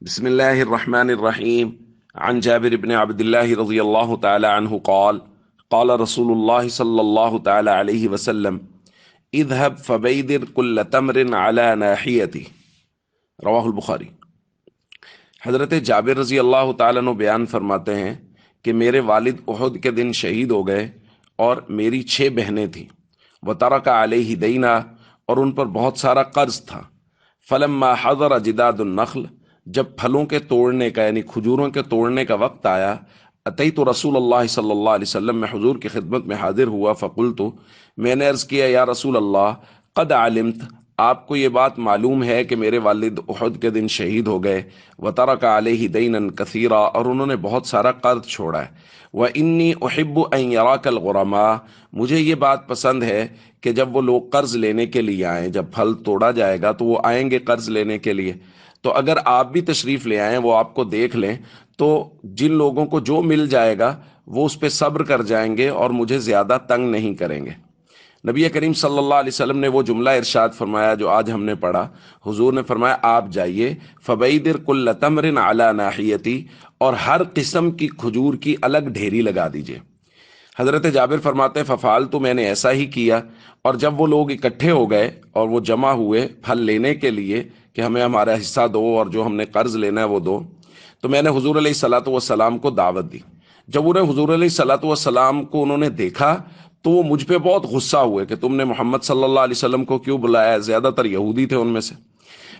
بسم الله الرحمن الرحيم. عن جابر بن عبد الله رضي الله تعالى عنه قال قال رسول الله صلى الله تعالى عليه وسلم اذهب فبيدر كل تمر على ناحيته. رواہ البخاری. حضرت جابر رضی اللہ تعالیٰ عنہ بیان فرماتے ہیں کہ میرے والد احد کے دن شہید ہو گئے اور میری 6 بہنیں تھیں. وترک علیہ دینا، اور ان پر بہت سارا قرض تھا. فلما حضر جداد النخل، جب پھلوں کے توڑنے کا یعنی کھجوروں کے توڑنے کا وقت آیا، اتیت رسول اللہ صلی اللہ علیہ وسلم، میں حضور کی خدمت میں حاضر ہوا. فقلت، میں نے عرض کیا، یا رسول اللہ، قد علمت، آپ کو یہ بات معلوم ہے کہ میرے والد احد کے دن شہید ہو گئے. وترک علیہ دینا کثیرا، اور انہوں نے بہت سارا قرض چھوڑا ہے. وانی احب ان یراک الغرماء، مجھے یہ بات پسند ہے کہ جب وہ لوگ قرض لینے کے لیے آئیں، جب پھل توڑا جائے گا تو وہ آئیں گے قرض لینے کے لیے، تو اگر آپ بھی تشریف لے آئیں، وہ آپ کو دیکھ لیں، تو جن لوگوں کو جو مل جائے گا وہ اس پہ صبر کر جائیں گے اور مجھے زیادہ تنگ نہیں کریں گے. نبی کریم صلی اللہ علیہ وسلم نے وہ جملہ ارشاد فرمایا جو آج ہم نے پڑھا. حضور نے فرمایا، آپ جائیے، فبیدر کل تمر علی ناحیتی، اور ہر قسم کی کھجور کی الگ ڈھیری لگا دیجیے. حضرت جابر فرماتے ہیں، ففعلت، میں نے ایسا ہی کیا. اور جب وہ لوگ اکٹھے ہو گئے اور وہ جمع ہوئے پھل لینے کے لیے کہ ہمیں ہمارا حصہ دو اور جو ہم نے قرض لینا ہے وہ دو، تو میں نے حضور علیہ الصلاۃ والسلام کو دعوت دی. جب انہیں حضور علیہ الصلاۃ والسلام کو انہوں نے دیکھا تو وہ مجھ پہ بہت غصہ ہوئے کہ تم نے محمد صلی اللہ علیہ وسلم کو کیوں بلایا، زیادہ تر یہودی تھے ان میں سے.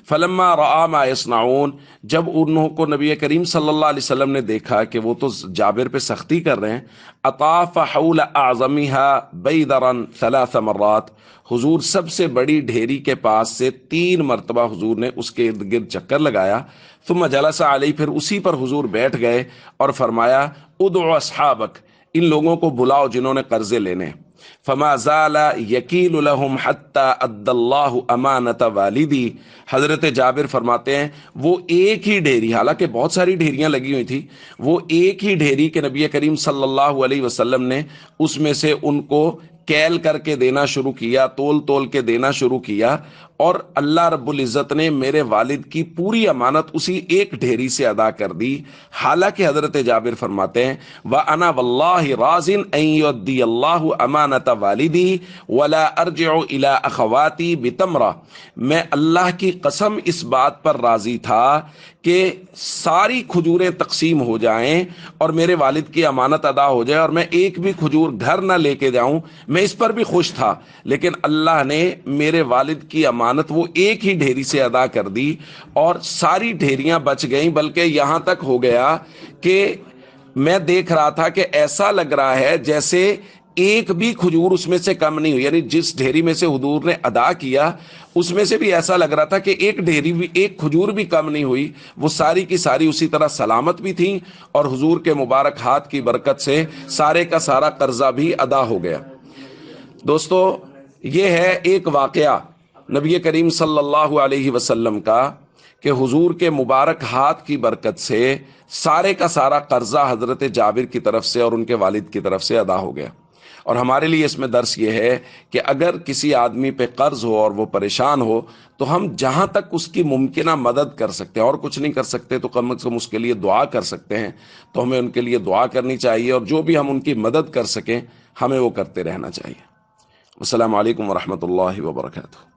فلما رآ ما یصنعون، جب انہوں کو نبی کریم صلی اللہ علیہ وسلم نے دیکھا کہ وہ تو جابر پہ سختی کر رہے ہیں، اطاف حول اعظمها بیدرا 3 مرات، حضور سب سے بڑی ڈھیری کے پاس سے 3 مرتبہ حضور نے اس کے ارد گرد چکر لگایا. ثم جلس علیہ، پھر اسی پر حضور بیٹھ گئے اور فرمایا، ادعو اصحابک، ان لوگوں کو بلاؤ جنہوں نے قرضے لینے. فما زال یکیل لهم حتی ادى اللہ امانت والدی. حضرت جابر فرماتے ہیں، وہ ایک ہی ڈھیری، حالانکہ بہت ساری ڈھیریاں لگی ہوئی تھی، وہ ایک ہی ڈھیری کہ نبی کریم صلی اللہ علیہ وسلم نے اس میں سے ان کو کیل کر کے دینا شروع کیا، تول تول کے دینا شروع کیا، اور اللہ رب العزت نے میرے والد کی پوری امانت اسی ایک ڈھیری سے ادا کر دی. حالانکہ حضرت جابر فرماتے ہیں، وَأَنَا وَاللَّهِ رَاضٍ أَن يُؤَدِّيَ اللَّهُ أَمَانَةَ وَالِدِي وَلَا أَرْجِعُ إِلَىٰ أَخَوَاتِي بِتَمْرَةٍ، میں اللہ کی قسم اس بات پر راضی تھا کہ ساری کھجوریں تقسیم ہو جائیں اور میرے والد کی امانت ادا ہو جائے اور میں ایک بھی کھجور گھر نہ لے کے جاؤں، میں اس پر بھی خوش تھا. لیکن اللہ نے میرے والد کی امانت وہ ایک ہی ڈھیری سے ادا کر دی اور ساری ڈھیریاں بچ گئیں، بلکہ یہاں تک ہو گیا کہ میں دیکھ رہا تھا کہ ایسا لگ رہا ہے جیسے ایک بھی کھجور اس میں سے کم نہیں ہوئی، یعنی جس ڈھیری میں سے حضور نے ادا کیا اس میں سے بھی ایسا لگ رہا تھا کہ ایک ڈھیری بھی، ایک کھجور بھی کم نہیں ہوئی. وہ ساری کی ساری اسی طرح سلامت بھی تھیں اور حضور کے مبارک ہاتھ کی برکت سے سارے کا سارا قرضہ بھی ادا ہو گیا. دوستو، یہ ہے ایک واقعہ نبی کریم صلی اللہ علیہ وسلم کا کہ حضور کے مبارک ہاتھ کی برکت سے سارے کا سارا قرضہ حضرت جابر کی طرف سے اور ان کے والد کی طرف سے ادا ہو گیا. اور ہمارے لیے اس میں درس یہ ہے کہ اگر کسی آدمی پہ قرض ہو اور وہ پریشان ہو تو ہم جہاں تک اس کی ممکنہ مدد کر سکتے ہیں، اور کچھ نہیں کر سکتے تو کم از کم اس کے لیے دعا کر سکتے ہیں، تو ہمیں ان کے لیے دعا کرنی چاہیے، اور جو بھی ہم ان کی مدد کر سکیں ہمیں وہ کرتے رہنا چاہیے. السلام علیکم ورحمۃ اللہ وبرکاتہ.